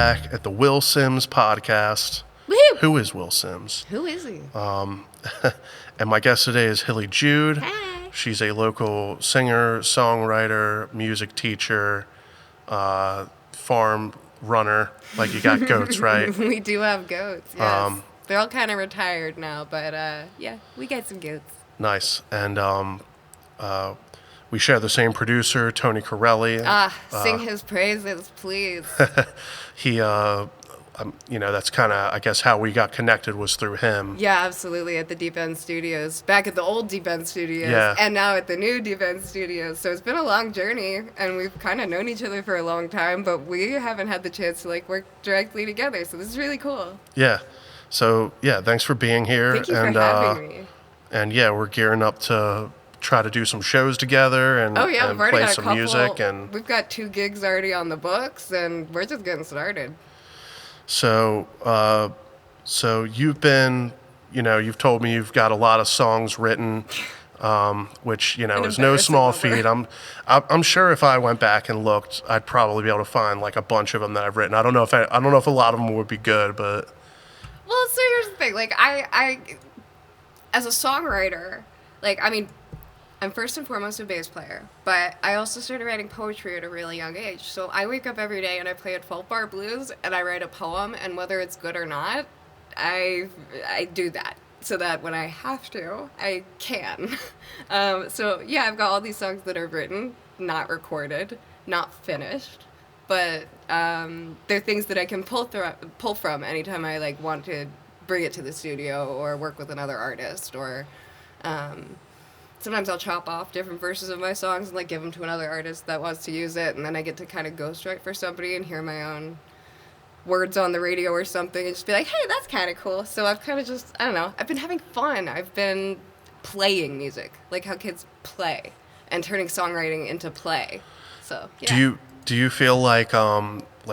back at the Will Sims podcast. Woo-hoo! Who is Will Sims? Who is he? And my guest today is Hilly Jude. Hi. She's a local singer, songwriter, music teacher, farm runner. Like, you got goats, right? We do have goats, yes. They're all kind of retired now, but yeah, we got some goats. Nice. And we share the same producer, Tony Corelli. Sing his praises, please. He, that's kind of, I guess, how we got connected was through him. Yeah, absolutely, at the Deep End Studios. Back at the old Deep End Studios, Yeah. and now at the new Deep End Studios. So it's been a long journey, and we've kind of known each other for a long time, but we haven't had the chance to, work directly together, so this is really cool. Yeah. So, yeah, thanks for being here. Thank you for having me. And, yeah, we're gearing up to try to do some shows together and, Oh, yeah, and we've already play got a some couple. music. And We've got 2 gigs already on the books, and we're just getting started. so you've been, you've told me you've got a lot of songs written, which, is no small feat. I'm sure if I went back and looked, I'd probably be able to find a bunch of them that I've written. I don't know if a lot of them would be good, but. Well, so here's the thing. I as a songwriter, I'm first and foremost a bass player, but I also started writing poetry at a really young age. So I wake up every day and I play a 12-bar blues and I write a poem, and whether it's good or not, I do that so that when I have to, I can. So yeah, I've got all these songs that are written, not recorded, not finished, but they're things that I can pull from anytime I want to bring it to the studio or work with another artist, or sometimes I'll chop off different verses of my songs and give them to another artist that wants to use it, and then I get to kind of ghostwrite for somebody and hear my own words on the radio or something and just be like, hey, that's kind of cool. So I've kind of just, I don't know, I've been having fun. I've been playing music, like how kids play, and turning songwriting into play. So yeah. Do you feel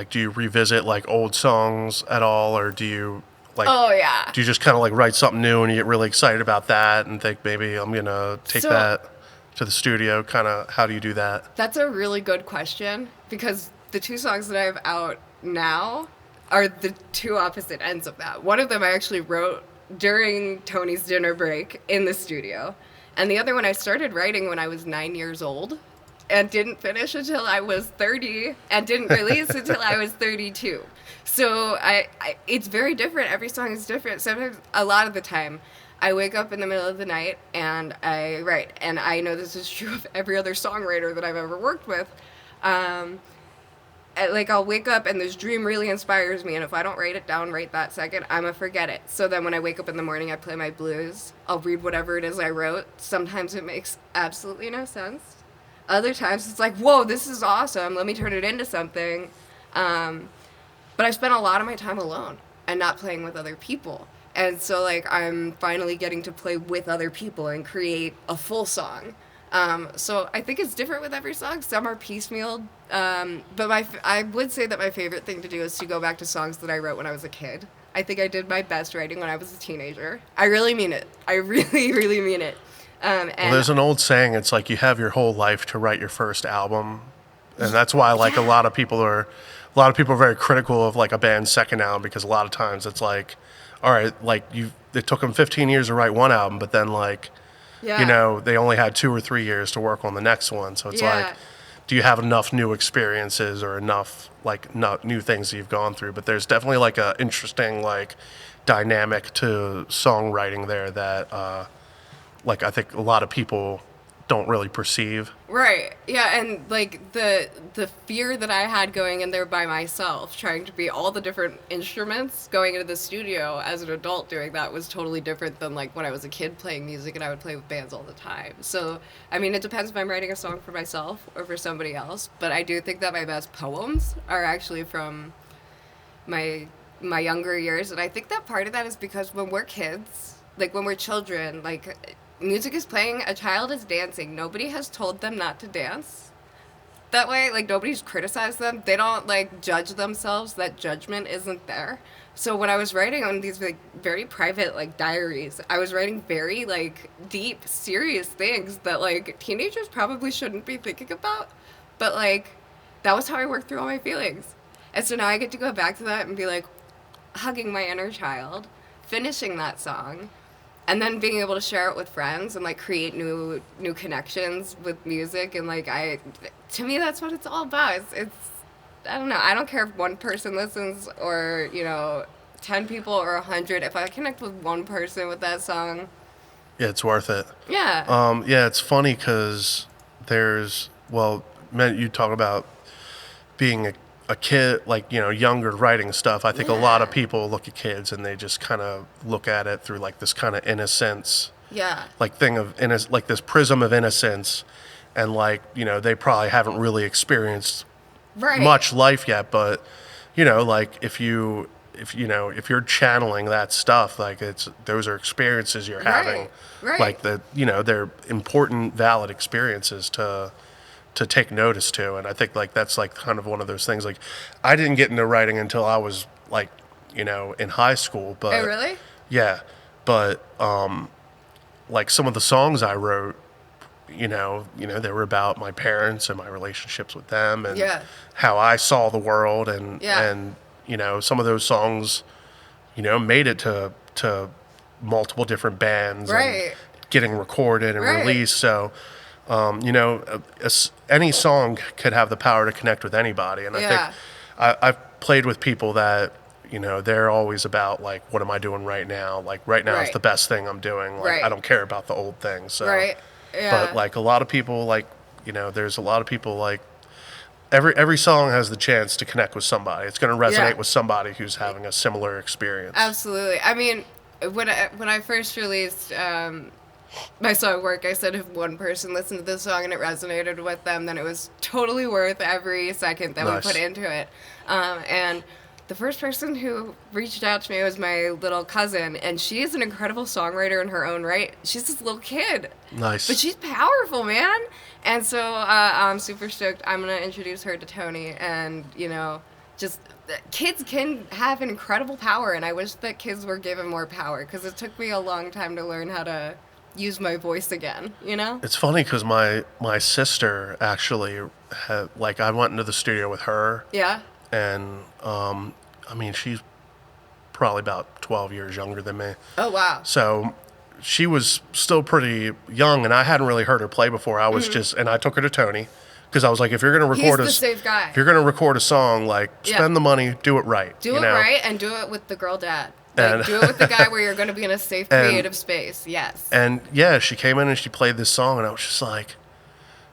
do you revisit old songs at all, or do you Oh yeah. do you just kind of write something new and you get really excited about that and think maybe I'm gonna take that to the studio? Kind of, how do you do that? That's a really good question, because the 2 songs that I have out now are the 2 opposite ends of that. One of them I actually wrote during Tony's dinner break in the studio, and the other one I started writing when I was 9 years old and didn't finish until I was 30 and didn't release until I was 32. So it's very different. Every song is different. Sometimes, a lot of the time, I wake up in the middle of the night and I write. And I know this is true of every other songwriter that I've ever worked with. I'll wake up and this dream really inspires me, and if I don't write it down right that second, I'm gonna forget it. So then when I wake up in the morning, I play my blues. I'll read whatever it is I wrote. Sometimes it makes absolutely no sense. Other times it's whoa, this is awesome. Let me turn it into something. But I spent a lot of my time alone and not playing with other people. And so, I'm finally getting to play with other people and create a full song. So I think it's different with every song. Some are piecemeal. But I would say that my favorite thing to do is to go back to songs that I wrote when I was a kid. I think I did my best writing when I was a teenager. I really mean it. I really, really mean it. Well, there's an old saying, it's you have your whole life to write your first album. And that's why a lot of people are very critical of a band's second album, because a lot of times it's all right, it took them 15 years to write one album, but then they only had 2 or 3 years to work on the next one. So it's do you have enough new experiences or enough new things that you've gone through? But there's definitely a interesting dynamic to songwriting there that I think a lot of people don't really perceive. Right. Yeah, and the fear that I had going in there by myself, trying to be all the different instruments going into the studio as an adult doing that, was totally different than when I was a kid playing music and I would play with bands all the time. So, I mean, it depends if I'm writing a song for myself or for somebody else, but I do think that my best poems are actually from my younger years, and I think that part of that is because when we're kids, when we're children, music is playing, a child is dancing. Nobody has told them not to dance that way. Nobody's criticized them. They don't judge themselves. That judgment isn't there. So when I was writing on these very private diaries, I was writing very deep, serious things that teenagers probably shouldn't be thinking about. But that was how I worked through all my feelings. And so now I get to go back to that and be like hugging my inner child, finishing that song, and then being able to share it with friends and like create new connections with music. And like to me, that's what it's all about. It's I don't know. I don't care if one person listens or 10 people or 100. If I connect with one person with that song, Yeah, it's worth it. yeah. Yeah, it's funny because man, you talk about being a kid, like, younger writing stuff. I think a lot of Yeah. people look at kids and they just kind of look at it through like this kind of innocence, Yeah. like like this prism of innocence. And like, they probably haven't really experienced Right. much life yet, but like if you're channeling that stuff, like those are experiences you're having, Right. like they're important, valid experiences to take notice to. And I think like that's like kind of one of those things. Like I didn't get into writing until I was like in high school, but Oh, really? yeah, but like some of the songs I wrote, they were about my parents and my relationships with them and Yeah. how I saw the world and Yeah. some of those songs, made it to multiple different bands Right. and getting recorded and Right. released. So, any song could have the power to connect with anybody. And I Yeah. think I've played with people that, they're always about like, what am I doing right now? Like right now is Right. the best thing I'm doing. Like Right. I don't care about the old things. So, Right. Yeah. but like a lot of people, like, there's a lot of people like every song has the chance to connect with somebody. It's going to resonate Yeah. with somebody who's having a similar experience. Absolutely. I mean, when I first released my song Work, I said if one person listened to this song and it resonated with them, then it was totally worth every second that Nice. we put into it. And the first person who reached out to me was my little cousin, and she is an incredible songwriter in her own right. She's this little kid. Nice. But she's powerful, man. And so I'm super stoked. I'm going to introduce her to Tony. And, just kids can have incredible power. And I wish that kids were given more power because it took me a long time to learn how to use my voice again, It's funny because my sister actually had, like, I went into the studio with her. Yeah. And, I mean, she's probably about 12 years younger than me. Oh, wow. So she was still pretty young, and I hadn't really heard her play before. I was and I took her to Tony because I was like, if you're going to record He's the safe guy. if you're going to record a song, like spend Yeah. the money, do it right. Do it right and do it with the girl dad. Like, And- do it with the guy where you're going to be in a safe, creative space. Yes. And yeah, she came in and she played this song, and I was just like,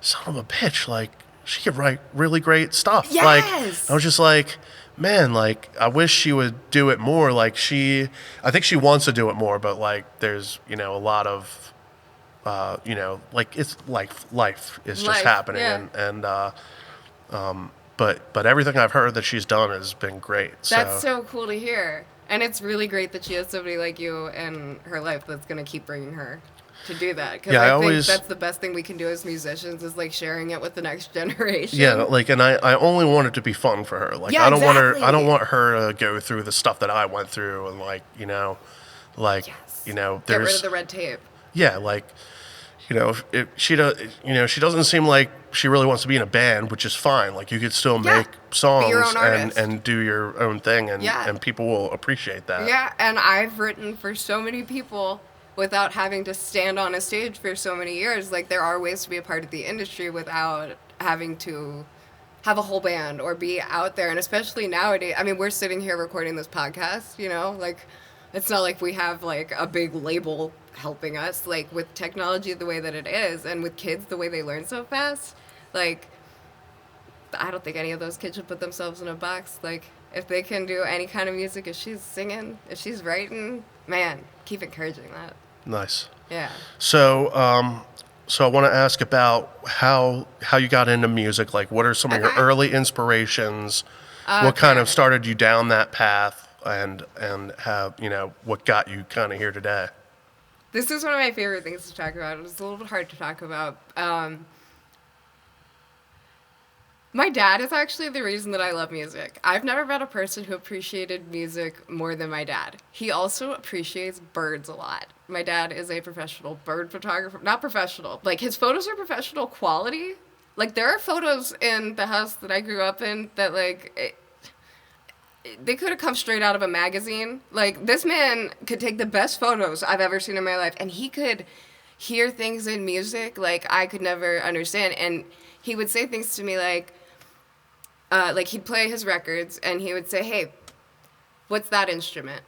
son of a bitch, like she could write really great stuff. Like Yes. I was just like, man, like I wish she would do it more. Like I think she wants to do it more, but like there's a lot of like it's like life is just Life, happening, yeah. but everything I've heard that she's done has been great. That's so cool to hear. And it's really great that she has somebody like you in her life that's going to keep bringing her to do that. Because Yeah, I I think always- that's the best thing we can do as musicians is like sharing it with the next generation. Yeah, like, and I only want it to be fun for her. Like, Yeah, I don't want exactly. her. I don't want her to go through the stuff that I went through, and like, like, Yes. there's Get rid of the red tape. yeah, like, if she does, she doesn't seem like she really wants to be in a band, which is fine. Like, you could still Yeah. make songs your own artist. and do your own thing, and Yeah. and people will appreciate that. Yeah, and I've written for so many people without having to stand on a stage for so many years. Like, there are ways to be a part of the industry without having to have a whole band or be out there. And especially nowadays, I mean, we're sitting here recording this podcast, like, it's not like we have, like, a big label helping us. Like, with technology the way that it is, and with kids the way they learn so fast, like, I don't think any of those kids should put themselves in a box. Like, if they can do any kind of music, if she's singing, if she's writing, man, keep encouraging that. Nice. Yeah. So, so I want to ask about how you got into music. Like, what are some of your Okay. early inspirations? What kind of started you down that path, and how what got you kind of here today? This is one of my favorite things to talk about. It's a little bit hard to talk about. My dad is actually the reason that I love music. I've never met a person who appreciated music more than my dad. He also appreciates birds a lot. My dad is a professional bird photographer. Not professional. Like, his photos are professional quality. Like, there are photos in the house that I grew up in that, like, they could have come straight out of a magazine. Like, this man could take the best photos I've ever seen in my life, and he could hear things in music like I could never understand. And he would say things to me like he'd play his records, and he would say, "Hey, what's that instrument?"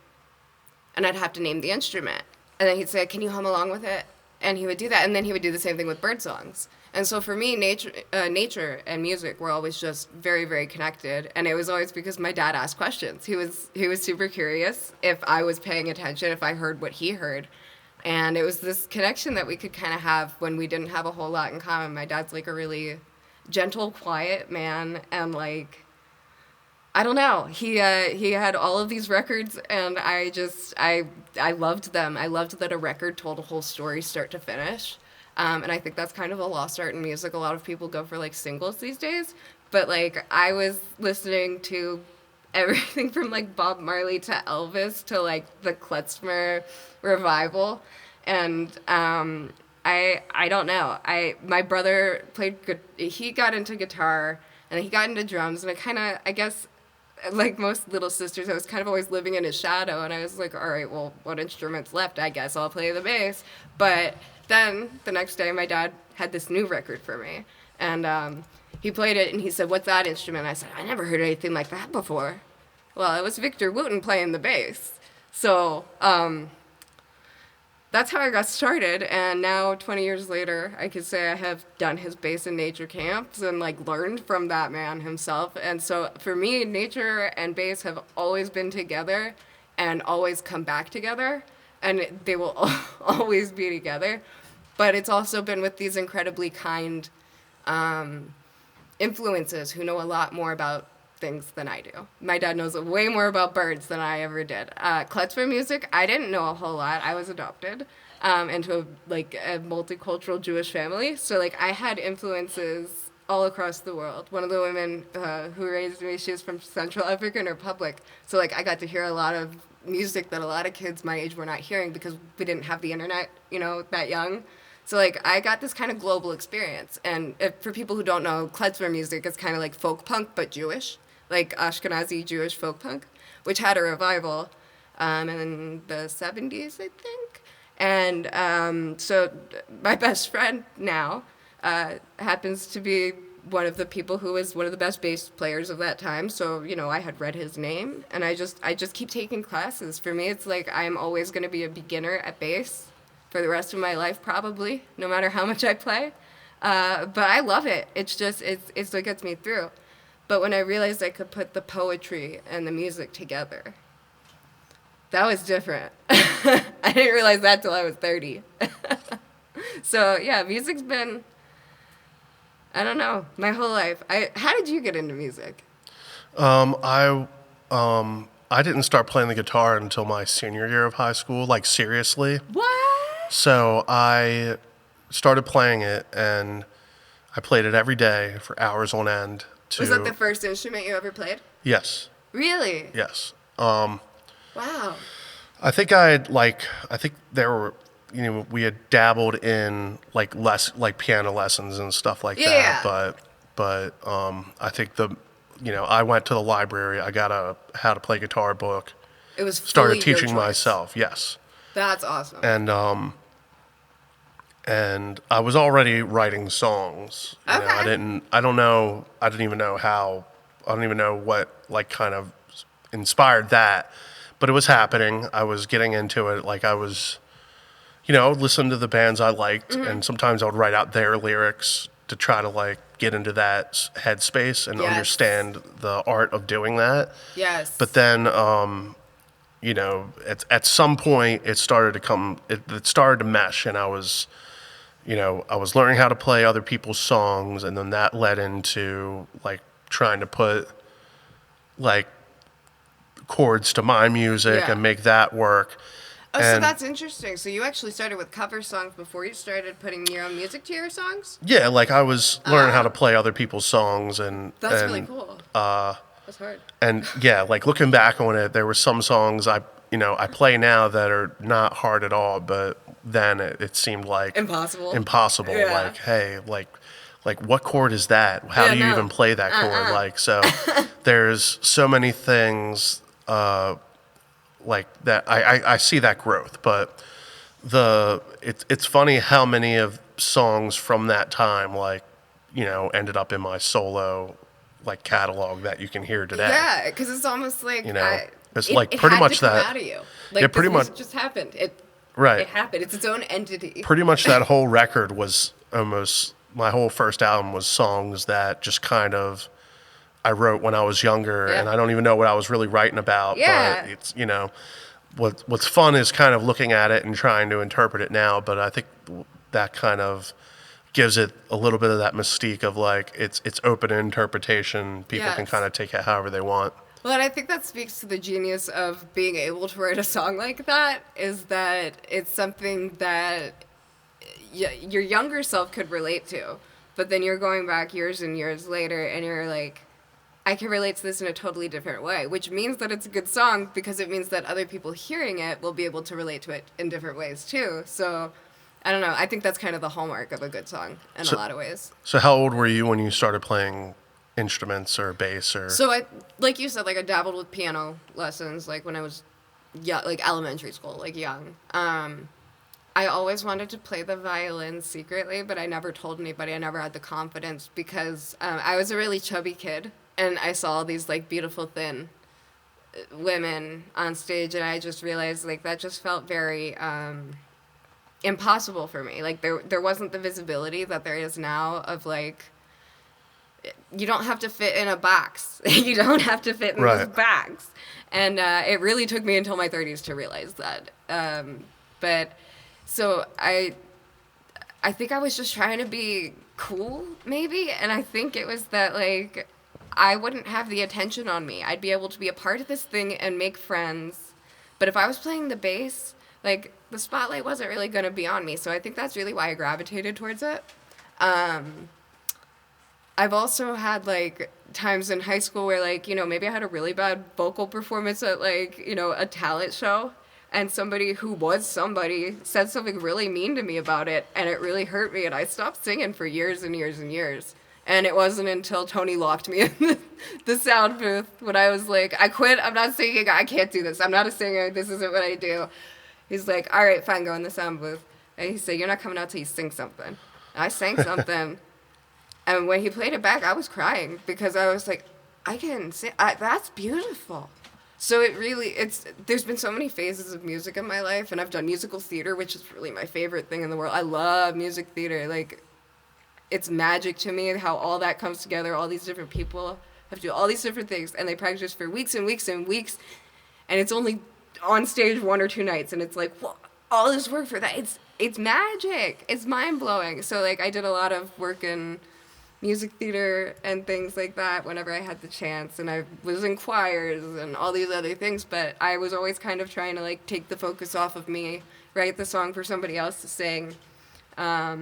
And I'd have to name the instrument. And then he'd say, "Can you hum along with it?" And he would do that, and then he would do the same thing with bird songs. And so for me, nature and music were always just very, very connected. And it was always because my dad asked questions. He was super curious if I was paying attention, if I heard what he heard. And it was this connection that we could kind of have when we didn't have a whole lot in common. My dad's like a really gentle, quiet man, and like, I don't know. He had all of these records, and I loved them. I loved that a record told a whole story, start to finish. And I think that's kind of a lost art in music. A lot of people go for like singles these days, but like I was listening to everything from like Bob Marley to Elvis to like the Klezmer revival, and I don't know. My brother he got into guitar and he got into drums, and I guess like most little sisters, I was kind of always living in his shadow, and I was like, all right, well, what instrument's left? I guess I'll play the bass. But then the next day, my dad had this new record for me, and he played it, and he said, "What's that instrument?" I said, "I never heard anything like that before." Well, it was Victor Wooten playing the bass. So that's how I got started, and now 20 years later, I could say I have done his bass and nature camps and like learned from that man himself. And so for me, nature and bass have always been together and always come back together, and they will always be together. But it's also been with these incredibly kind influences who know a lot more about things than I do. My dad knows way more about birds than I ever did. Klezmer music, I didn't know a whole lot. I was adopted into a multicultural Jewish family, so like I had influences all across the world. One of the women who raised me, she was from Central African Republic, so like I got to hear a lot of music that a lot of kids my age were not hearing because we didn't have the internet, that young. So, like, I got this kind of global experience. And for people who don't know, Klezmer music is kind of like folk punk, but Jewish. Like Ashkenazi Jewish folk punk, which had a revival in the 70s, I think. And so my best friend now happens to be one of the people who was one of the best bass players of that time. So, I had read his name, and I just keep taking classes. For me, it's like I'm always going to be a beginner at bass for the rest of my life, probably, no matter how much I play. But I love it. It's what gets me through. But when I realized I could put the poetry and the music together, that was different. I didn't realize that till I was 30. So, yeah, music's been, I don't know, my whole life. How did you get into music? I didn't start playing the guitar until my senior year of high school, like seriously. What? So I started playing it, and I played it every day for hours on end. Was that the first instrument you ever played? Yes. Really? Yes. Wow. I think there were, we had dabbled in like piano lessons and stuff like Yeah. that. But I think I went to the library. I got a how to play guitar book. It was Started fully your teaching choice. myself. Yes. That's awesome. And I was already writing songs. Okay. I didn't even know what like kind of inspired that, but it was happening. I was getting into it. Like I was, listen to the bands I liked, and sometimes I would write out their lyrics to try to like get into that headspace and Yes. understand the art of doing that. Yes. But then, at some point it started to mesh, and I was learning how to play other people's songs, and then that led into like trying to put like chords to my music Yeah. and make that work. So And that's interesting. So you actually started with cover songs before you started putting your own music to your songs? yeah, like I was learning how to play other people's songs, and That's and, really cool. That's hard. And yeah, like looking back on it, there were some songs I play now that are not hard at all, but then it seemed like Impossible. impossible. Yeah. Like, hey, like what chord is that? How do you even play that chord? Like, so there's so many things like that. I see that growth, but it's funny how many of songs from that time, like, ended up in my solo like catalog that you can hear today. Yeah, because it's almost like It's like it pretty had much to come that. out of you. Yeah, Like pretty this much. music just happened. Right. It happened. It's its own entity. Pretty much that whole record was almost, my whole first album was songs that just kind of I wrote when I was younger, Yeah. and I don't even know what I was really writing about. Yeah. But it's what's fun is kind of looking at it and trying to interpret it now. But I think that kind of gives it a little bit of that mystique of like it's open interpretation. People can Yes. kind of take it however they want. Well, and I think that speaks to the genius of being able to write a song like that, is that it's something that your younger self could relate to, but then you're going back years and years later and you're like, I can relate to this in a totally different way, which means that it's a good song because it means that other people hearing it will be able to relate to it in different ways too. So I don't know. I think that's kind of the hallmark of a good song in a lot of ways. So how old were you when you started playing instruments or bass or? So like you said, like I dabbled with piano lessons, like when I was like elementary school, like young. I always wanted to play the violin secretly, but I never told anybody. I never had the confidence because I was a really chubby kid, and I saw these like beautiful thin women on stage, and I just realized like that just felt very impossible for me. Like there wasn't the visibility that there is now of like, you don't have to fit in a box. You don't have to fit in this box. And it really took me until my 30s to realize that. But so I think I was just trying to be cool, maybe. And I think it was that, like, I wouldn't have the attention on me. I'd be able to be a part of this thing and make friends. But if I was playing the bass, like, the spotlight wasn't really going to be on me. So I think that's really why I gravitated towards it. I've also had, like, times in high school where, like, maybe I had a really bad vocal performance at, like, a talent show, and somebody who was somebody said something really mean to me about it, and it really hurt me, and I stopped singing for years and years and years. And it wasn't until Tony locked me in the sound booth when I was like, I quit, I'm not singing, I can't do this, I'm not a singer, this isn't what I do. He's like, all right, fine, go in the sound booth. And he said, you're not coming out till you sing something. And I sang something. And when he played it back, I was crying because I was like, I can sing. That's beautiful. So there's been so many phases of music in my life, and I've done musical theater, which is really my favorite thing in the world. I love music theater. Like, it's magic to me how all that comes together. All these different people have to do all these different things, and they practice for weeks and weeks and weeks, and it's only on stage 1 or 2 nights, and it's like, well, all this work for that. It's magic. It's mind-blowing. So, like, I did a lot of work in music theater and things like that whenever I had the chance, and I was in choirs and all these other things, but I was always kind of trying to like take the focus off of me, write the song for somebody else to sing. I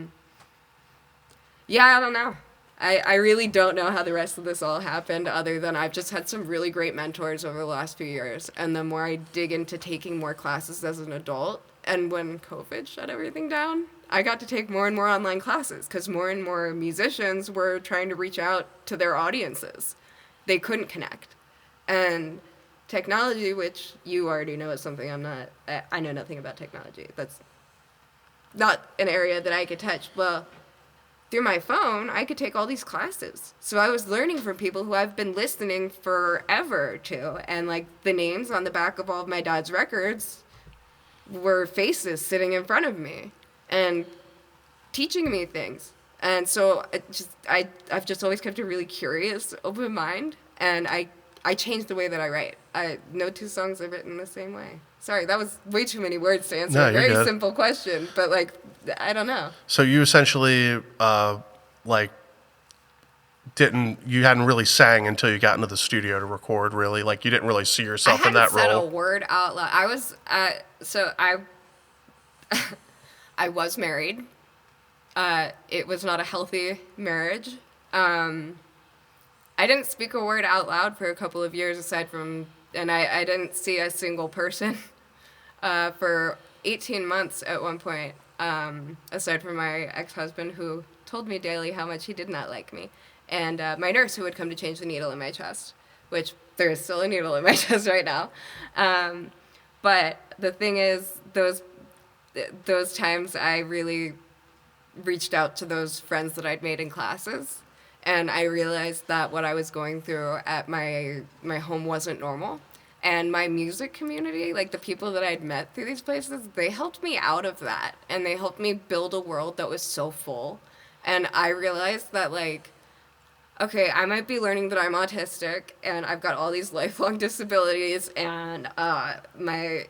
don't know. I really don't know how the rest of this all happened, other than I've just had some really great mentors over the last few years, and the more I dig into taking more classes as an adult, and when COVID shut everything down, I got to take more and more online classes because more and more musicians were trying to reach out to their audiences. They couldn't connect. And technology, which you already know is something I know nothing about technology. That's not an area that I could touch. Well, through my phone, I could take all these classes. So I was learning from people who I've been listening forever to. And like the names on the back of all of my dad's records were faces sitting in front of me and teaching me things. And so I've just always kept a really curious, open mind, and I changed the way that I write. No 2 songs are written the same way. Sorry, that was way too many words to answer a very simple question, but like, I don't know. So you essentially like you hadn't really sang until you got into the studio to record, really? Like you didn't really see yourself in that role? I hadn't said a word out loud. I was, I was married. It was not a healthy marriage. I didn't speak a word out loud for a couple of years aside from, and I didn't see a single person for 18 months at one point, aside from my ex-husband who told me daily how much he did not like me. And my nurse, who would come to change the needle in my chest, which there is still a needle in my chest right now. But the thing is, those times I really reached out to those friends that I'd made in classes, and I realized that what I was going through at my home wasn't normal. And my music community, like the people that I'd met through these places, they helped me out of that. And they helped me build a world that was so full. And I realized that, like, okay, I might be learning that I'm autistic and I've got all these lifelong disabilities and my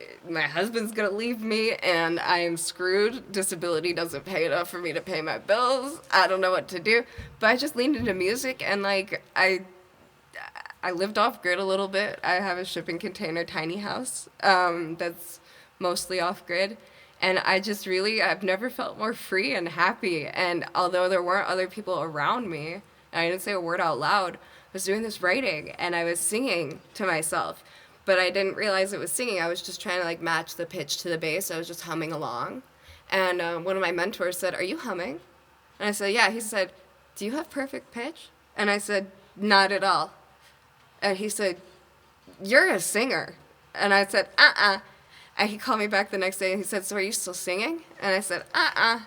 husband's gonna leave me and I am screwed. Disability doesn't pay enough for me to pay my bills. I don't know what to do. But I just leaned into music and, like, I lived off grid a little bit. I have a shipping container tiny house that's mostly off grid. And I've never felt more free and happy. And although there weren't other people around me, and I didn't say a word out loud, I was doing this writing and I was singing to myself. But I didn't realize it was singing. I was just trying to, like, match the pitch to the bass. I was just humming along. And one of my mentors said, "Are you humming?" And I said, "Yeah." He said, "Do you have perfect pitch?" And I said, "Not at all." And he said, "You're a singer." And I said, "Uh-uh." And he called me back the next day and he said, "So are you still singing?" And I said, "Uh-uh."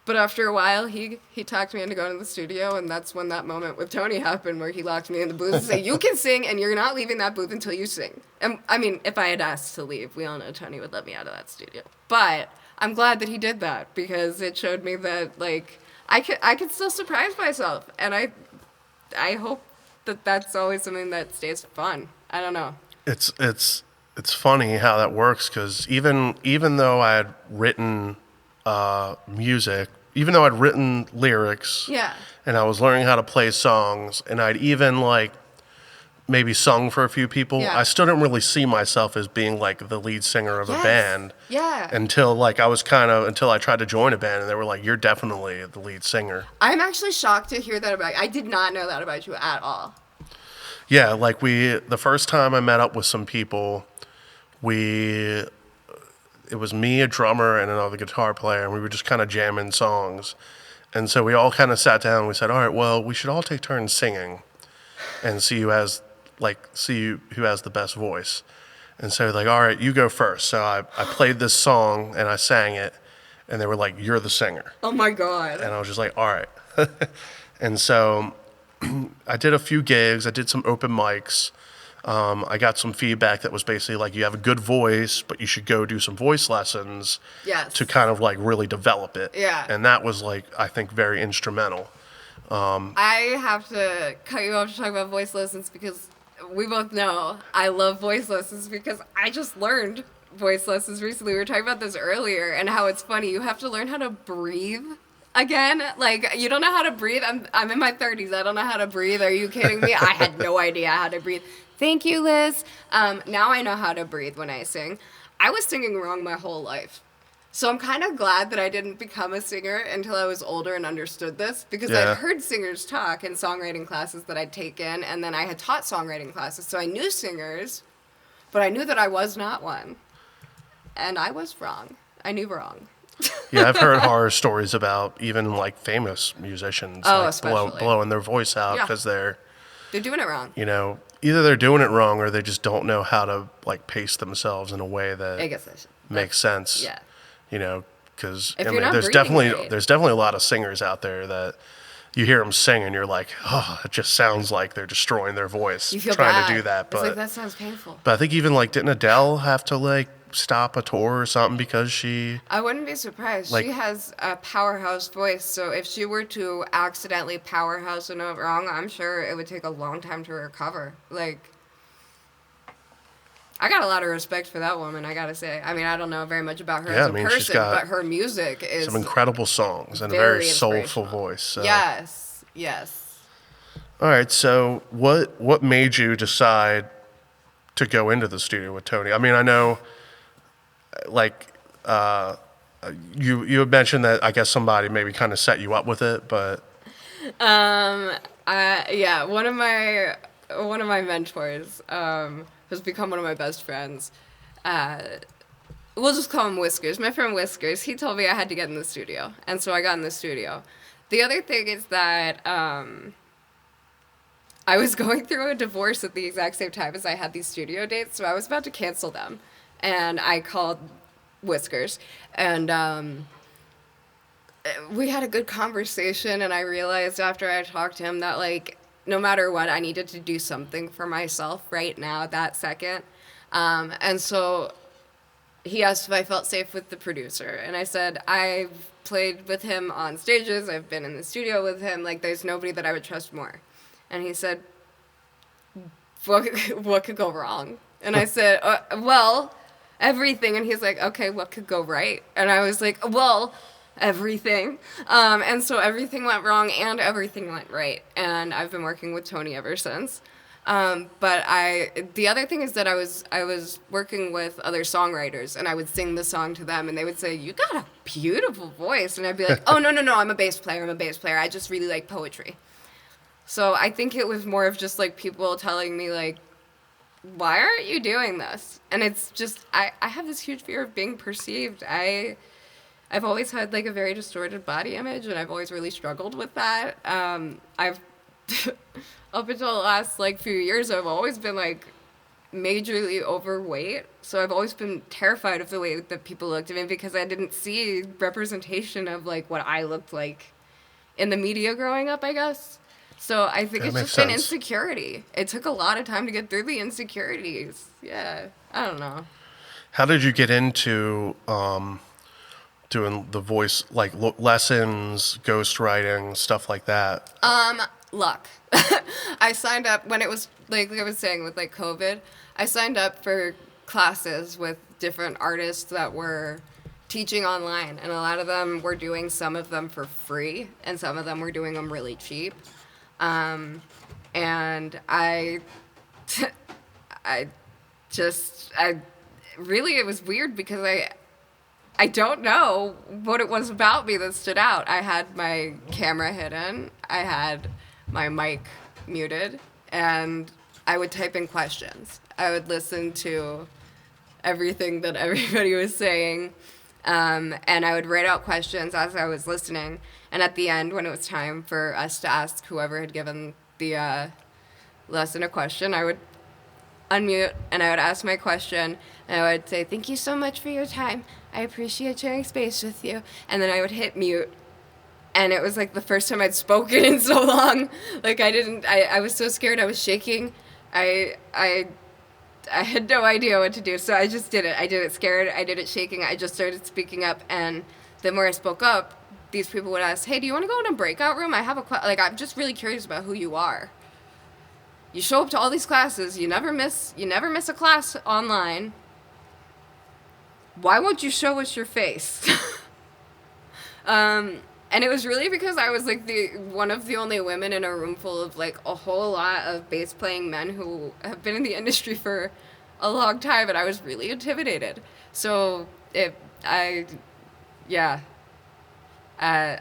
But after a while, he talked me into going to the studio, and that's when that moment with Tony happened where he locked me in the booth and said, "You can sing, and you're not leaving that booth until you sing." And, I mean, if I had asked to leave, we all know Tony would let me out of that studio. But I'm glad that he did that because it showed me that, like, I could still surprise myself. And I hope that's always something that stays fun. I don't know. It's funny how that works because even though I had written music, even though I'd written lyrics, Yeah. and I was learning how to play songs, and I'd even, like, maybe sung for a few people, Yeah. I still didn't really see myself as being, like, the lead singer of a band. Yeah. Until I tried to join a band and they were like, "You're definitely the lead singer." I'm actually shocked to hear that about you. I did not know that about you at all. Yeah, like the first time I met up with some people, it was me, a drummer, and another guitar player, and we were just kind of jamming songs. And so we all kind of sat down and we said, "All right, well, we should all take turns singing and see who has the best voice." And so like, "All right, you go first." So I played this song and I sang it, and they were like, "You're the singer." Oh my God. And I was just like, "All right." And so I did a few gigs. I did some open mics. I got some feedback that was basically like, "You have a good voice, but you should go do some voice lessons." Yes. To kind of, like, really develop it. Yeah. And that was, like, I think very instrumental. I have to cut you off to talk about voice lessons because we both know I love voice lessons because I just learned voice lessons recently. We were talking about this earlier and how it's funny. You have to learn how to breathe again. Like, you don't know how to breathe. I'm in my 30s. I don't know how to breathe. Are you kidding me? I had no idea how to breathe. Thank you, Liz. Now I know how to breathe when I sing. I was singing wrong my whole life. So I'm kind of glad that I didn't become a singer until I was older and understood this because Yeah. I'd heard singers talk in songwriting classes that I'd taken, and then I had taught songwriting classes, so I knew singers, but I knew that I was not one. And I was wrong. I knew wrong. Yeah, I've heard horror stories about even, like, famous musicians like especially. blowing their voice out Yeah. because they're doing it wrong. either they're doing it wrong or they just don't know how to, like, pace themselves in a way that I guess I should. makes sense. Yeah. Because If you're not there's breathing definitely right. there's definitely a lot of singers out there that you hear them sing and you're like, "Oh, it just sounds like they're destroying their voice You feel trying bad. to do that." It's But like, that sounds painful. I think even, like, didn't Adele have to, like, stop a tour or something because she? I wouldn't be surprised. Like- She has a powerhouse voice, so if she were to accidentally powerhouse a note wrong, I'm sure it would take a long time to recover. Like, I got a lot of respect for that woman, I gotta say. I mean, I don't know very much about her Yeah, as I a mean, she's person, got but her music is Some incredible songs and a very very soulful inspirational. voice. So. Yes, yes. All right. So what made you decide to go into the studio with Tony? I mean, I know, like, you had mentioned that I guess somebody maybe kind of set you up with it, but Yeah, one of my mentors, who's become one of my best friends, we'll just call him Whiskers. My friend Whiskers, he told me I had to get in the studio. And so I got in the studio. The other thing is that I was going through a divorce at the exact same time as I had these studio dates, so I was about to cancel them. And I called Whiskers, and we had a good conversation, and I realized after I talked to him that, like, no matter what, I needed to do something for myself right now, that second. And so he asked if I felt safe with the producer, and I said, I've played with him on stages, I've been in the studio with him, like, there's nobody that I would trust more. And he said, what could go wrong? And I said, well, everything. And he's like, okay, what could go right? And I was like, well, everything. And so everything went wrong and everything went right. And I've been working with Tony ever since. But the other thing is that I was working with other songwriters, and I would sing the song to them, and they would say, you got a beautiful voice. And I'd be like, oh, no, I'm a bass player. I just really like poetry. So I think it was more of just, like, people telling me, like, why aren't you doing this? And it's just, I have this huge fear of being perceived. I've always had, like, a very distorted body image, and I've always really struggled with that. I've, up until the last, like, few years, I've always been, like, majorly overweight. So I've always been terrified of the way that people looked at me because I didn't see representation of, like, what I looked like in the media growing up, I guess. So I think it's just been insecurity. It took a lot of time to get through the insecurities. Yeah, I don't know. How did you get into doing the voice, like lessons, ghostwriting, stuff like that? Luck. I signed up when it was, like I was saying, with, like, COVID. I signed up for classes with different artists that were teaching online, and a lot of them were doing some of them for free, and some of them were doing them really cheap. And I really, it was weird because I don't know what it was about me that stood out. I had my camera hidden, I had my mic muted, and I would type in questions. I would listen to everything that everybody was saying, and I would write out questions as I was listening. And at the end, when it was time for us to ask whoever had given the lesson a question, I would unmute and I would ask my question, and I would say, thank you so much for your time. I appreciate sharing space with you. And then I would hit mute. And it was, like, the first time I'd spoken in so long. Like, I was so scared. I was shaking. I had no idea what to do. So I just did it. I did it scared. I did it shaking. I just started speaking up. And the more I spoke up, these people would ask, hey, do you want to go in a breakout room? I have I'm just really curious about who you are. You show up to all these classes. You never miss a class online. Why won't you show us your face? And it was really because I was, like, one of the only women in a room full of, like, a whole lot of bass playing men who have been in the industry for a long time, and I was really intimidated. So I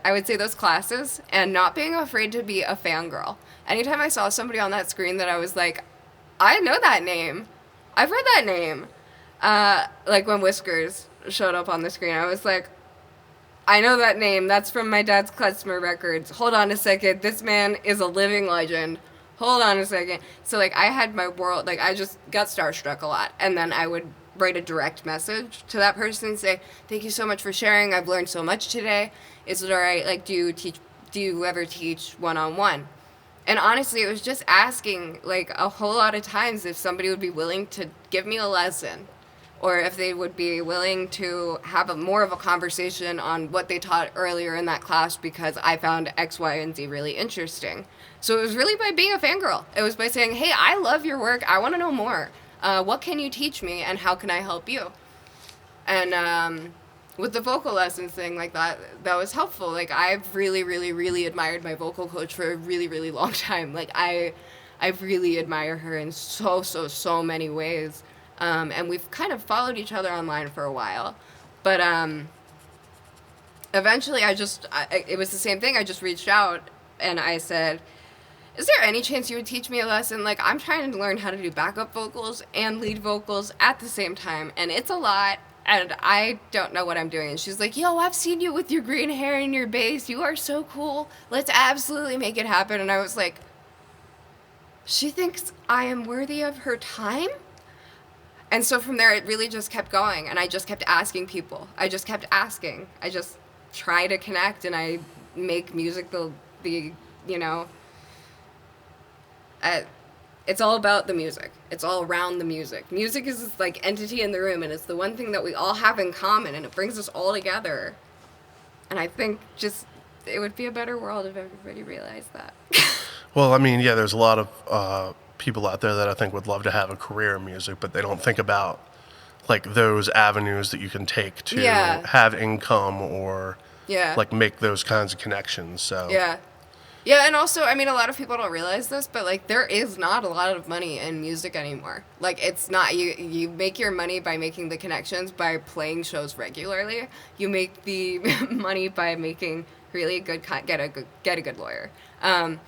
would say those classes and not being afraid to be a fangirl. Anytime I saw somebody on that screen that I was like, I know that name. I've heard that name. Like when Whiskers showed up on the screen, I was like, I know that name. That's from my dad's klezmer records. Hold on a second. This man is a living legend. Hold on a second. So, like, I had my world, like, I just got starstruck a lot. And then I would write a direct message to that person and say, thank you so much for sharing. I've learned so much today. Is it all right? Like, do you ever teach one-on-one? And honestly, it was just asking, like, a whole lot of times if somebody would be willing to give me a lesson, or if they would be willing to have more of a conversation on what they taught earlier in that class because I found X, Y, and Z really interesting. So it was really by being a fangirl. It was by saying, hey, I love your work. I want to know more. What can you teach me, and how can I help you? And with the vocal lessons thing, like, that was helpful. Like, I've really, really, really admired my vocal coach for a really, really long time. Like, I really admire her in so many ways. And we've kind of followed each other online for a while. But eventually it was the same thing. I just reached out and I said, is there any chance you would teach me a lesson? Like, I'm trying to learn how to do backup vocals and lead vocals at the same time. And it's a lot. and I don't know what I'm doing. And she's like, yo, I've seen you with your green hair and your bass. You are so cool. Let's absolutely make it happen. And I was like, she thinks I am worthy of her time? And so from there, it really just kept going. And I just kept asking people. I just kept asking. I just try to connect, and I make music it's all about the music. It's all around the music. Music is this, like, entity in the room, and it's the one thing that we all have in common, and it brings us all together. And I think just it would be a better world if everybody realized that. Well, I mean, yeah, there's a lot of people out there that I think would love to have a career in music, but they don't think about like those avenues that you can take to have income or like make those kinds of connections. So yeah, and also, I mean, a lot of people don't realize this, but like there is not a lot of money in music anymore. Like it's not you make your money by making the connections by playing shows regularly. You make the money by making really good get a good lawyer. And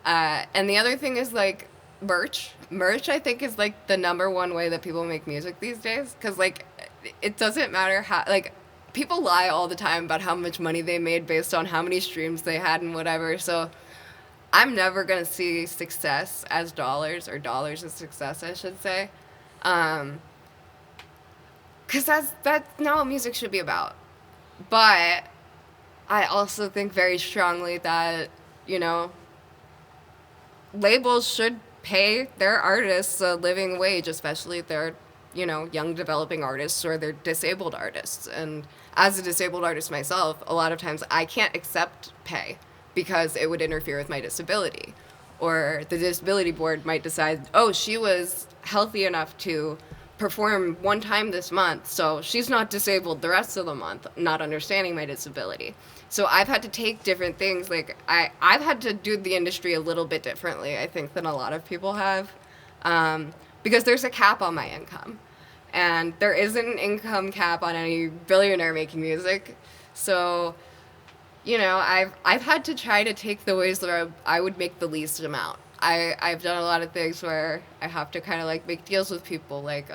the other thing is like merch. Merch, I think, is like the number one way that people make music these days. Because like it doesn't matter how, like, people lie all the time about how much money they made based on how many streams they had and whatever. So I'm never gonna see success as dollars, or dollars as success, I should say. Because that's not what music should be about. But I also think very strongly that, you know, labels should pay their artists a living wage, especially if they're, you know, young developing artists or they're disabled artists. And as a disabled artist myself, a lot of times I can't accept pay because it would interfere with my disability. Or the disability board might decide, oh, she was healthy enough to perform one time this month, so she's not disabled the rest of the month, not understanding my disability. So I've had to take different things. Like I've had to do the industry a little bit differently, I think, than a lot of people have, because there's a cap on my income, and there isn't an income cap on any billionaire making music. So, you know, I've had to try to take the ways that I would make the least amount. I've done a lot of things where I have to kind of like make deals with people. Like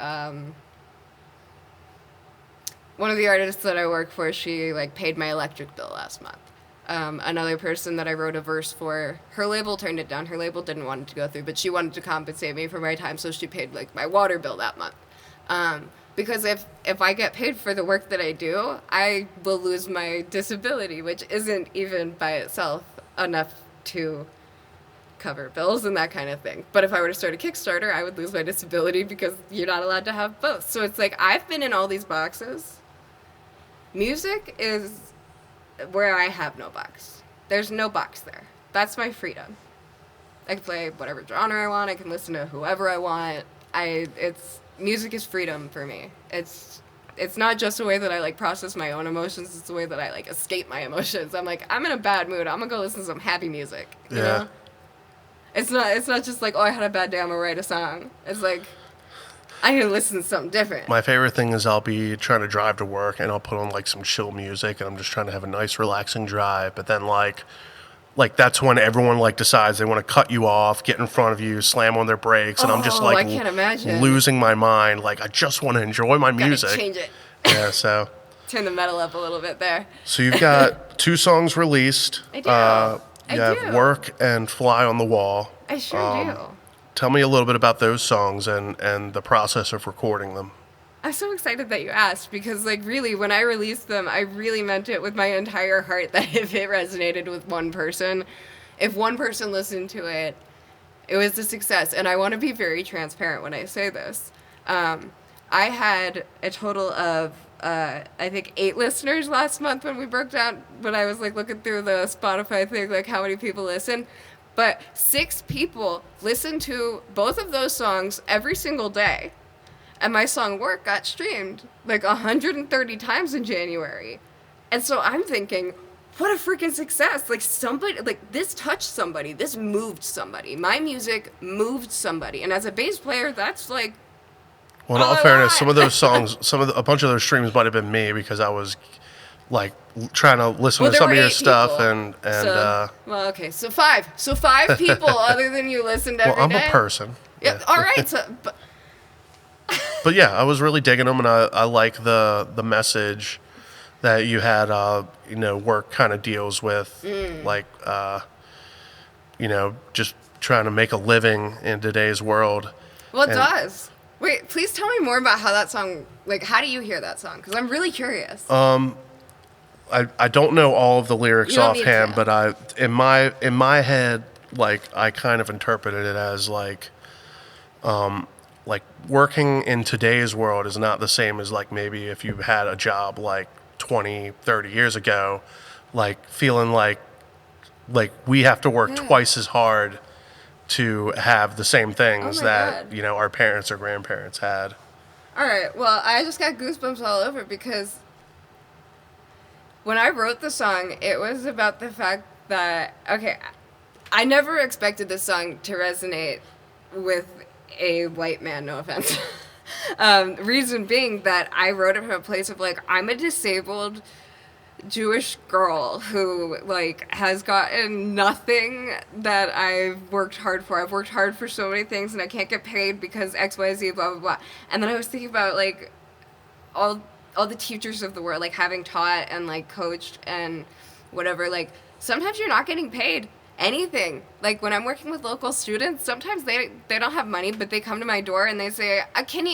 one of the artists that I work for, she like paid my electric bill last month. Another person that I wrote a verse for, her label turned it down. Her label didn't want it to go through, but she wanted to compensate me for my time, so she paid like my water bill that month. Because if I get paid for the work that I do, I will lose my disability, which isn't even by itself enough to cover bills and that kind of thing. But if I were to start a Kickstarter, I would lose my disability because you're not allowed to have both. So it's like I've been in all these boxes. Music is where I have no box. There's no box there. That's my freedom. I can play whatever genre I want. I can listen to whoever I want. Music is freedom for me. It's not just a way that I like process my own emotions. It's a way that I like escape my emotions. I'm like, I'm in a bad mood. I'm gonna go listen to some happy music. You know? It's not just like, oh, I had a bad day, I'm gonna write a song. It's like, I need to listen to something different. My favorite thing is I'll be trying to drive to work and I'll put on like some chill music and I'm just trying to have a nice relaxing drive. But then like that's when everyone like decides they want to cut you off, get in front of you, slam on their brakes, and I'm just like I can't imagine. losing my mind. Like I just want to enjoy my music. Gotta change it. Yeah, so turn the metal up a little bit there. So you've got 2 songs released. I do. You have Work and Fly on the Wall. I sure do. Tell me a little bit about those songs and the process of recording them. I'm so excited that you asked because, like, really, when I released them, I really meant it with my entire heart that if it resonated with one person, if one person listened to it, it was a success. And I want to be very transparent when I say this. I had a total of, I think, 8 listeners last month when we broke down, when I was, like, looking through the Spotify thing, like, how many people listen. But 6 people listened to both of those songs every single day. And my song Work got streamed like 130 times in January. And so I'm thinking, what a freaking success. Like somebody, like this touched somebody. This moved somebody. My music moved somebody. And as a bass player, that's like, well, in all fairness, some of those songs, a bunch of those streams might have been me because I was like trying to listen to some of your stuff and well, okay, so 5 people other than you listened every day. I'm a person. Yeah. All right. So, But yeah, I was really digging them, and I like the message that you had. Work kind of deals with, like just trying to make a living in today's world. Well, it And, does. Wait, please tell me more about how that song, like, how do you hear that song? Because I'm really curious. I don't know all of the lyrics You don't need offhand, to. but in my head, like I kind of interpreted it as like working in today's world is not the same as like maybe if you had a job like 20, 30 years ago, like feeling like we have to work twice as hard to have the same things my that God. our parents or grandparents had. All right, well, I just got goosebumps all over because when I wrote the song, it was about the fact that, okay, I never expected this song to resonate with a white man, no offense. Reason being that I wrote it from a place of, like, I'm a disabled Jewish girl who, like, has gotten nothing that I've worked hard for. I've worked hard for so many things, and I can't get paid because X, Y, Z, blah, blah, blah. And then I was thinking about, like, all the teachers of the world, like, having taught and, like, coached and whatever, like, sometimes you're not getting paid anything. Like, when I'm working with local students, sometimes they don't have money, but they come to my door and they say, can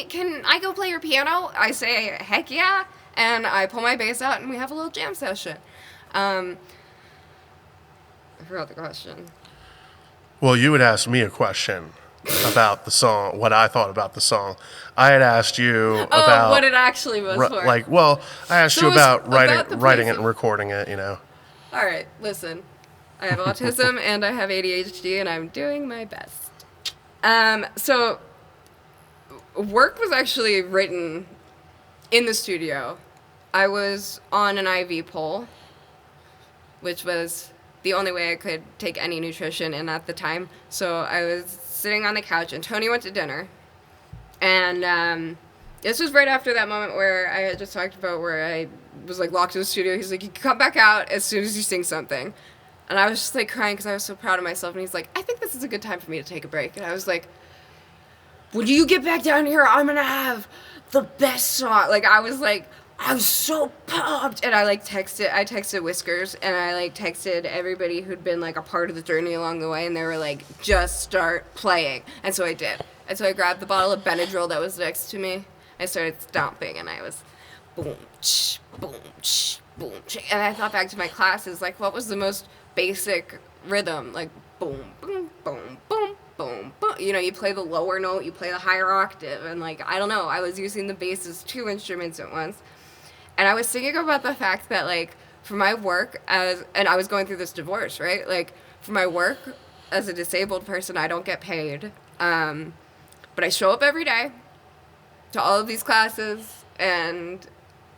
I go play your piano? I say, heck yeah, and I pull my bass out and we have a little jam session. I forgot the question. Well, you would ask me a question about the song, what I thought about the song. I had asked you about what it actually was for. I asked So you it was about about the writing place it and recording it. All right, listen. I have autism and I have ADHD and I'm doing my best. So work was actually written in the studio. I was on an IV pole, which was the only way I could take any nutrition in at the time. So I was sitting on the couch and Tony went to dinner. And this was right after that moment where I had just talked about where I was like locked in the studio. He's like, you can come back out as soon as you sing something. And I was just like crying because I was so proud of myself. And he's like, I think this is a good time for me to take a break. And I was like, when you get back down here, I'm going to have the best song. Like, I was so pumped. And I texted Whiskers and I texted everybody who'd been like a part of the journey along the way. And they were like, just start playing. And so I did. And so I grabbed the bottle of Benadryl that was next to me. I started stomping and I was boom, ch, boom, ch, boom, ch. And I thought back to my classes, like, what was the most basic rhythm? Like, boom, boom, boom, boom, boom, boom. You know, you play the lower note, you play the higher octave. And, like, I don't know, I was using the bass as two instruments at once. And I was thinking about the fact that, like, for my work and I was going through this divorce, right? Like, for my work as a disabled person, I don't get paid. But I show up every day to all of these classes, and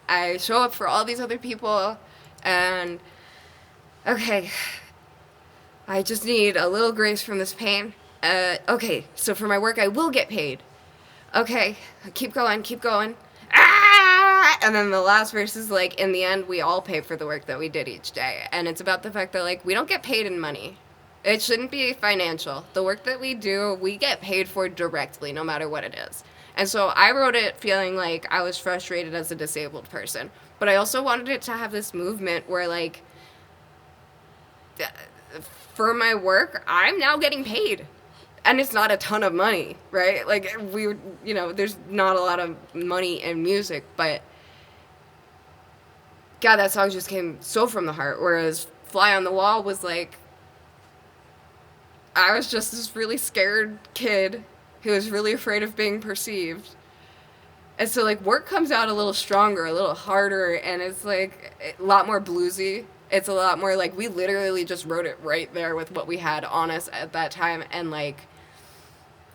I show up for all these other people, and okay, I just need a little grace from this pain. Okay, so for my work, I will get paid. Okay, keep going. Ah! And then the last verse is like, in the end, we all pay for the work that we did each day. And it's about the fact that, like, we don't get paid in money. It shouldn't be financial. The work that we do, we get paid for directly, no matter what it is. And so I wrote it feeling like I was frustrated as a disabled person. But I also wanted it to have this movement where, like, for my work, I'm now getting paid. And it's not a ton of money, right? Like, there's not a lot of money in music, but God, that song just came so from the heart. Whereas Fly on the Wall was like, I was just this really scared kid who was really afraid of being perceived. And so, like, work comes out a little stronger, a little harder, and it's, like, a lot more bluesy. It's a lot more, like, we literally just wrote it right there with what we had on us at that time. And, like,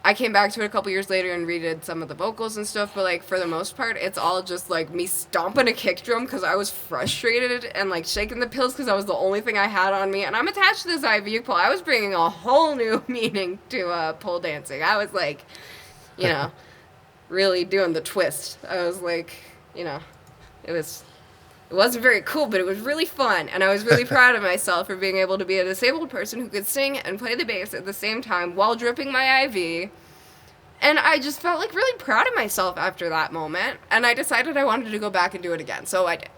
I came back to it a couple years later and redid some of the vocals and stuff, but, like, for the most part, it's all just, like, me stomping a kick drum because I was frustrated and, like, shaking the pills because that was the only thing I had on me. And I'm attached to this IV pole. I was bringing a whole new meaning to pole dancing. I was, like, really doing the twist. I was, like, it wasn't very cool, but it was really fun, and I was really proud of myself for being able to be a disabled person who could sing and play the bass at the same time while dripping my IV And I just felt like really proud of myself after that moment. And I decided I wanted to go back and do it again. So I did.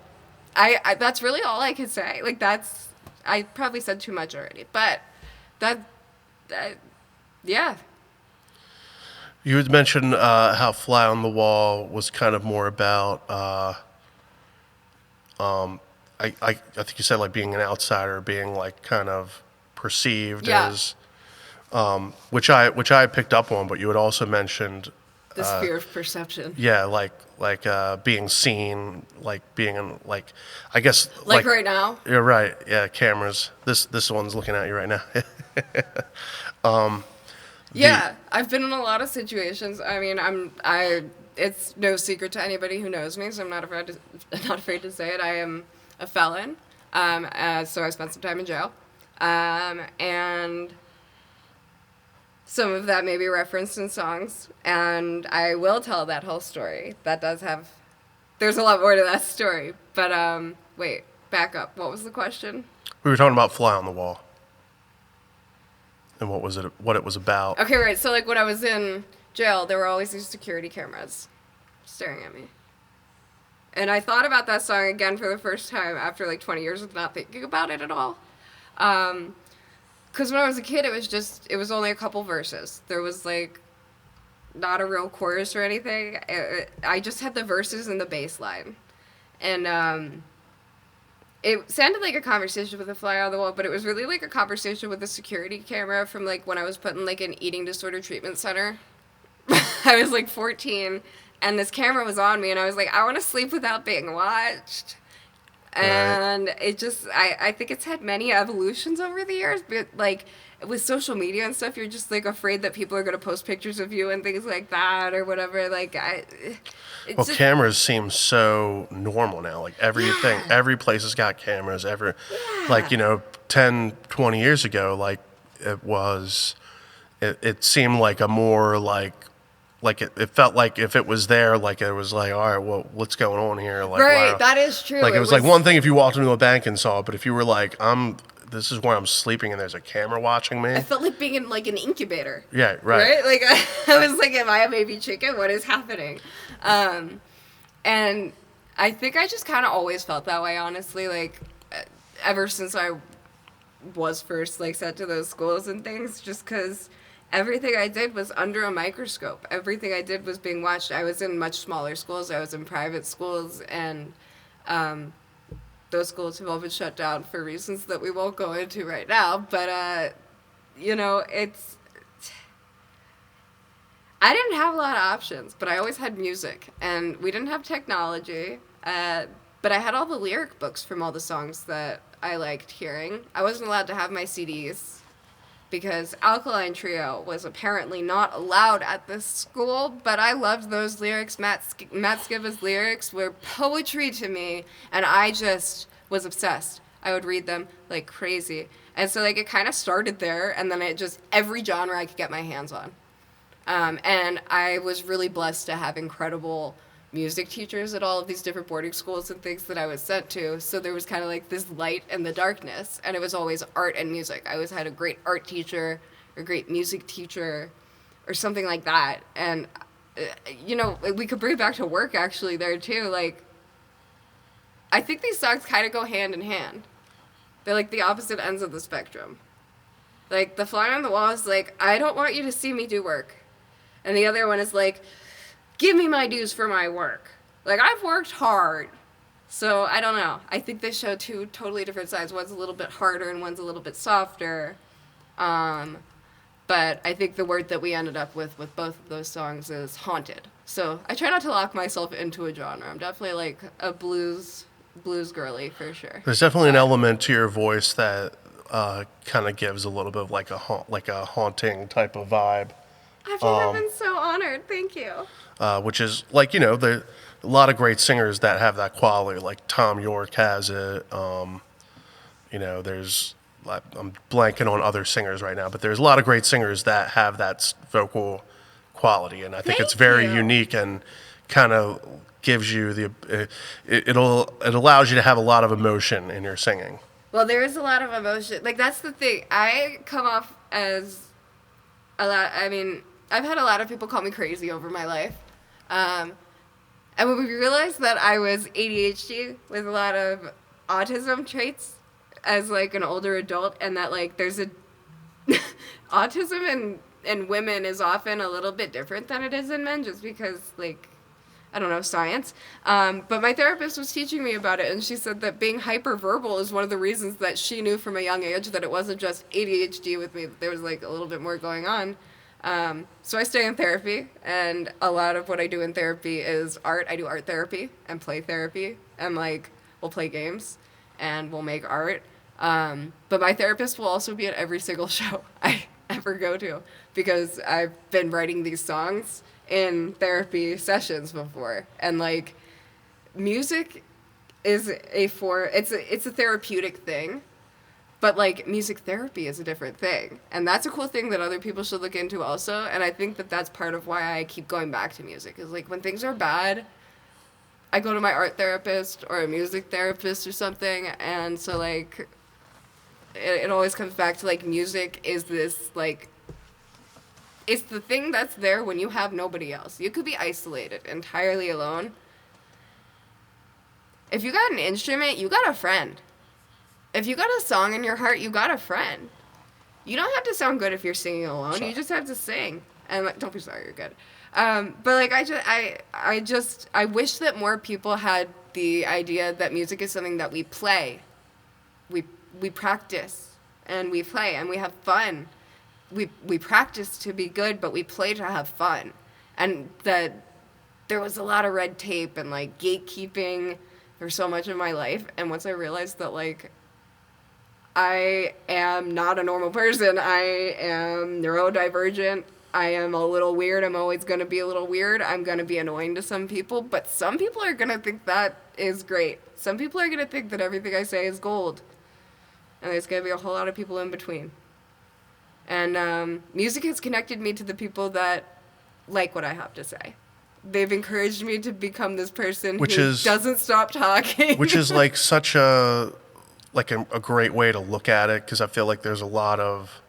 I that's really all I could say. Like I probably said too much already, but that yeah. You had mentioned how Fly on the Wall was kind of more about, I think you said like being an outsider, being like kind of perceived Yeah. as, which I picked up on, but you had also mentioned, This fear of perception. yeah, like being seen, like being in, like, I guess Like right now. You're right. Yeah, cameras. This one's looking at you right now. Yeah, I've been in a lot of situations. I mean, it's no secret to anybody who knows me, so I'm not afraid to say it. I am a felon. So I spent some time in jail. And some of that may be referenced in songs, and I will tell that whole story. There's a lot more to that story. But wait, back up. What was the question? We were talking about Fly on the Wall. And what it was about. Okay, right. So, like, when I was in jail, there were always these security cameras staring at me. And I thought about that song again for the first time after, like, 20 years of not thinking about it at all. Because when I was a kid, it was only a couple verses. There was, like, not a real chorus or anything. I just had the verses and the bass line. And, it sounded like a conversation with a fly on the wall, but it was really like a conversation with a security camera from like when I was put in like an eating disorder treatment center. I was like 14, and this camera was on me, and I was like, I want to sleep without being watched. And it just, I think it's had many evolutions over the years, but like with social media and stuff, you're just like afraid that people are going to post pictures of you and things like that or whatever. Like, Well, cameras seem so normal now. Like everything, every place has got cameras. Like, 10, 20 years ago, like it seemed like a more like it felt like if it was there, like it was like, all right, well, what's going on here? Like, right, wow. that is true. Like it was like one thing if you walked into a bank and saw it, but if you were like, this is where I'm sleeping and there's a camera watching me. I felt like being in like an incubator. Yeah, right. Like I was like, am I a baby chicken? What is happening? And I think I just kind of always felt that way, honestly. Like ever since I was first like sent to those schools and things, just because everything I did was under a microscope. Everything I did was being watched. I was in much smaller schools. I was in private schools, and those schools have all been shut down for reasons that we won't go into right now. But, I didn't have a lot of options, but I always had music. And we didn't have technology, but I had all the lyric books from all the songs that I liked hearing. I wasn't allowed to have my CDs because Alkaline Trio was apparently not allowed at this school, but I loved those lyrics. Matt Skiba's lyrics were poetry to me, and I just was obsessed. I would read them like crazy. And so like it kind of started there, and then it just, every genre I could get my hands on. And I was really blessed to have incredible music teachers at all of these different boarding schools and things that I was sent to. So there was kind of like this light in the darkness, and it was always art and music. I always had a great art teacher, or a great music teacher, or something like that. And, we could bring it back to work actually there too. Like, I think these songs kind of go hand in hand. They're like the opposite ends of the spectrum. Like, the Fly on the Wall is like, I don't want you to see me do work. And the other one is like, give me my dues for my work. Like, I've worked hard. So, I don't know. I think they show two totally different sides. One's a little bit harder and one's a little bit softer. But I think the word that we ended up with both of those songs is haunted. So, I try not to lock myself into a genre. I'm definitely like a blues girly for sure. There's definitely an element to your voice that kind of gives a little bit of like a haunting type of vibe. I've been so honored. Thank you. Which is like, a lot of great singers that have that quality, like Tom York has it. There's, I'm blanking on other singers right now, but there's a lot of great singers that have that vocal quality, and I think it's very unique and kind of gives you it allows you to have a lot of emotion in your singing. Well, there is a lot of emotion. Like, that's the thing. I come off as a lot, I mean, I've had a lot of people call me crazy over my life. And when we realized that I was ADHD with a lot of autism traits as like an older adult, and that like there's a autism in women is often a little bit different than it is in men, just because like I don't know, science. But my therapist was teaching me about it, and she said that being hyperverbal is one of the reasons that she knew from a young age that it wasn't just ADHD with me, that there was like a little bit more going on. So I stay in therapy, and a lot of what I do in therapy is art. I do art therapy and play therapy, and like we'll play games and we'll make art. But my therapist will also be at every single show I ever go to, because I've been writing these songs in therapy sessions before, and like music is it's a therapeutic thing, but like music therapy is a different thing, and that's a cool thing that other people should look into also. And I think that that's part of why I keep going back to music, is like when things are bad, I go to my art therapist or a music therapist or something. And so like it always comes back to like music is this like, it's the thing that's there when you have nobody else. You could be isolated, entirely alone. If you got an instrument, you got a friend. If you got a song in your heart, you got a friend. You don't have to sound good if you're singing alone. Sorry. You just have to sing. And like, don't be sorry, you're good. But like I wish that more people had the idea that music is something that we play. We practice and we play and we have fun. We practice to be good, but we play to have fun. And that there was a lot of red tape and like gatekeeping for so much of my life. And once I realized that like I am not a normal person, I am neurodivergent, I am a little weird, I'm always going to be a little weird, I'm going to be annoying to some people, but some people are going to think that is great. Some people are going to think that everything I say is gold. And there's going to be a whole lot of people in between. And music has connected me to the people that like what I have to say. They've encouraged me to become this person who doesn't stop talking. Which is like such a great way to look at it, because I feel like there's a lot of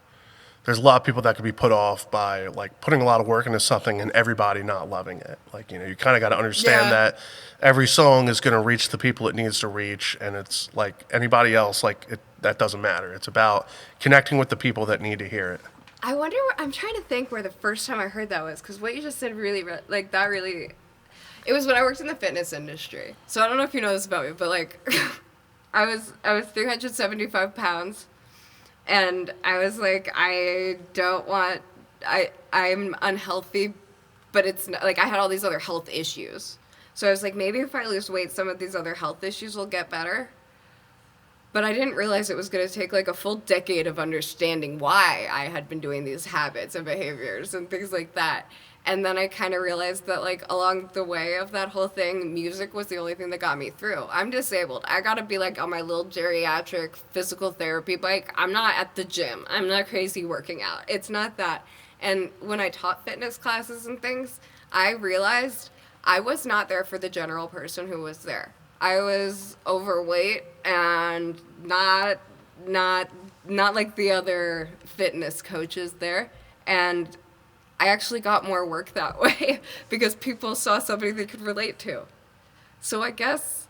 people that could be put off by like putting a lot of work into something and everybody not loving it. Like, you kind of got to understand that every song is going to reach the people it needs to reach, and it's like anybody else, that doesn't matter. It's about connecting with the people that need to hear it. I wonder, I'm trying to think where the first time I heard that was, because what you just said really, like, that really, it was when I worked in the fitness industry. So I don't know if you know this about me, but like, I was 375 pounds, and I was like, I'm unhealthy, but it's not, like, I had all these other health issues. So I was like, maybe if I lose weight, some of these other health issues will get better. But I didn't realize it was going to take like a full decade of understanding why I had been doing these habits and behaviors and things like that. And then I kind of realized that like along the way of that whole thing, music was the only thing that got me through. I'm disabled. I got to be like on my little geriatric physical therapy bike. I'm not at the gym. I'm not crazy working out. It's not that. And when I taught fitness classes and things, I realized I was not there for the general person who was there. I was overweight and not like the other fitness coaches there. And I actually got more work that way because people saw somebody they could relate to. So I guess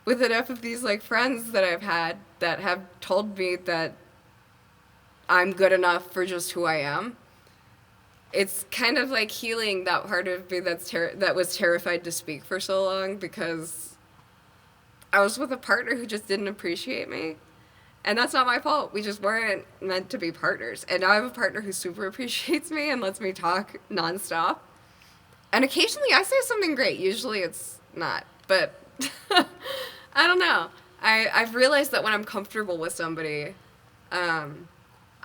with enough of these like friends that I've had that have told me that I'm good enough for just who I am, it's kind of like healing that part of me that was terrified to speak for so long, because I was with a partner who just didn't appreciate me. And that's not my fault. We just weren't meant to be partners. And now I have a partner who super appreciates me and lets me talk nonstop. And occasionally I say something great. Usually it's not. But I don't know. I've realized that when I'm comfortable with somebody, I'm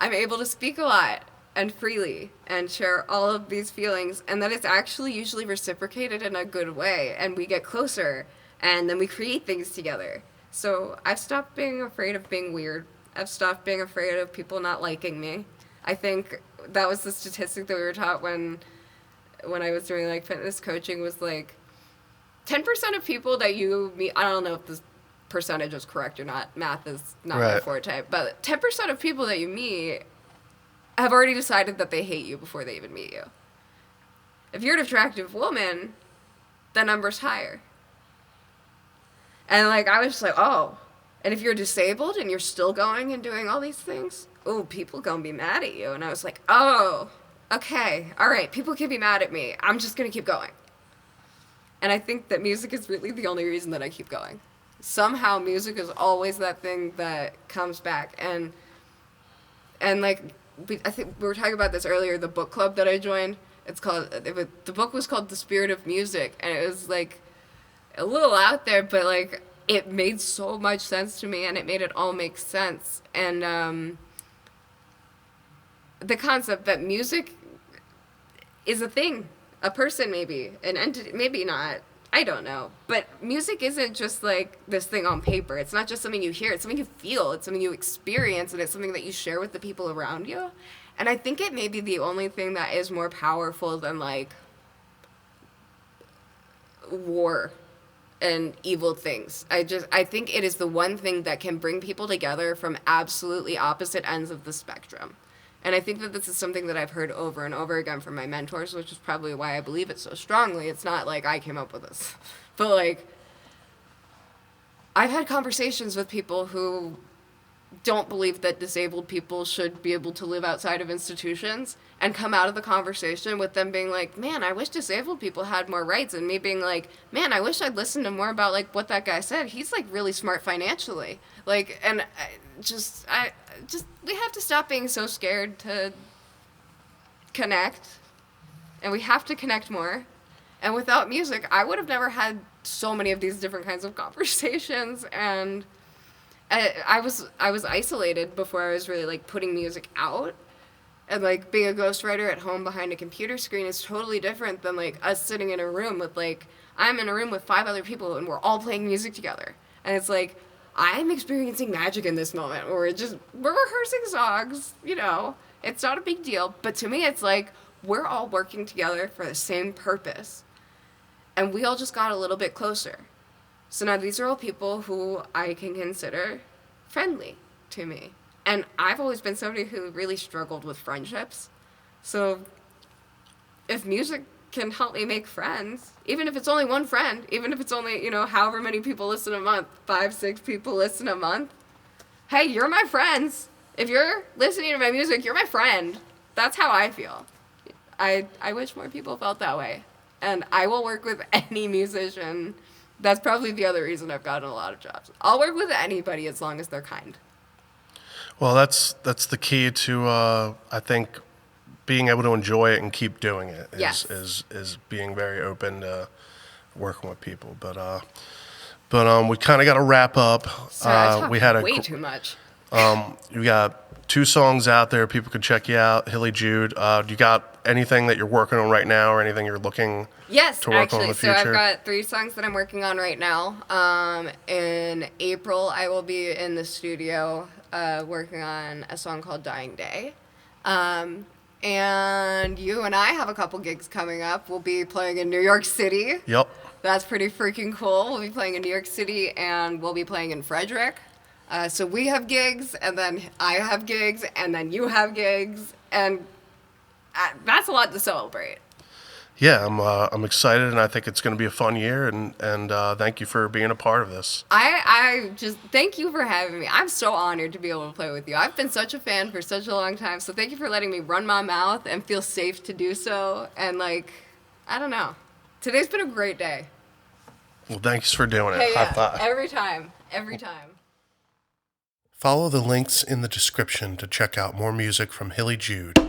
able to speak a lot and freely and share all of these feelings. And that it's actually usually reciprocated in a good way. And we get closer. And then we create things together. So I've stopped being afraid of being weird. I've stopped being afraid of people not liking me. I think that was the statistic that we were taught when I was doing like fitness coaching, was like 10% of people that you meet, I don't know if this percentage is correct or not. Math is not my forte. But 10% of people that you meet have already decided that they hate you before they even meet you. If you're an attractive woman, the number's higher. And like I was just like, oh. And if you're disabled and you're still going and doing all these things, oh, people gonna be mad at you. And I was like, oh, okay, all right, people can be mad at me. I'm just gonna keep going. And I think that music is really the only reason that I keep going. Somehow music is always that thing that comes back. And like, I think we were talking about this earlier, the book club that I joined. The book was called The Spirit of Music. And it was like a little out there, but like it made so much sense to me and it made it all make sense. And the concept that music is a thing, a person maybe, an entity, maybe not, I don't know. But music isn't just like this thing on paper. It's not just something you hear, it's something you feel, it's something you experience, and it's something that you share with the people around you. And I think it may be the only thing that is more powerful than like war and evil things. I think it is the one thing that can bring people together from absolutely opposite ends of the spectrum. And I think that this is something that I've heard over and over again from my mentors, which is probably why I believe it so strongly. It's not like I came up with this. But, like, I've had conversations with people who don't believe that disabled people should be able to live outside of institutions and come out of the conversation with them being like, man, I wish disabled people had more rights. And me being like, man, I wish I'd listened to more about, like, what that guy said. He's, like, really smart financially. Like, and we have to stop being so scared to connect, and we have to connect more. And without music, I would have never had so many of these different kinds of conversations. And I was isolated before I was really like putting music out. And like being a ghostwriter at home behind a computer screen is totally different than like us sitting in a room with like, I'm in a room with 5 other people and we're all playing music together. And it's like, I'm experiencing magic in this moment, or we're rehearsing songs, you know, it's not a big deal. But to me, it's like, we're all working together for the same purpose. And we all just got a little bit closer. So now these are all people who I can consider friendly to me. And I've always been somebody who really struggled with friendships. So if music can help me make friends, even if it's only one friend, even if it's only, you know, however many people listen a month, 5, 6 people listen a month, hey, you're my friends. If you're listening to my music, you're my friend. That's how I feel. I wish more people felt that way. And I will work with any musician. That's probably the other reason I've gotten a lot of jobs. I'll work with anybody as long as they're kind. Well, that's the key to I think being able to enjoy it and keep doing it is being very open to working with people. But we kind of got to wrap up. Sorry, we had way too much. You got 2 songs out there. People can check you out. Hilly Jude. Do you got anything that you're working on right now, or anything you're looking to work on in the future? So I've got 3 songs that I'm working on right now. In April, I will be in the studio working on a song called Dying Day. And you and I have a couple gigs coming up. We'll be playing in New York City. Yep. That's pretty freaking cool. We'll be playing in New York City, and we'll be playing in Frederick. So we have gigs, and then I have gigs, and then you have gigs, and that's a lot to celebrate. Yeah, I'm excited, and I think it's going to be a fun year, and thank you for being a part of this. I just thank you for having me. I'm so honored to be able to play with you. I've been such a fan for such a long time, so thank you for letting me run my mouth and feel safe to do so. And like, I don't know, today's been a great day. Well, thanks for doing it. Hey, High yeah, five. every time. Follow the links in the description to check out more music from Hilly Jude.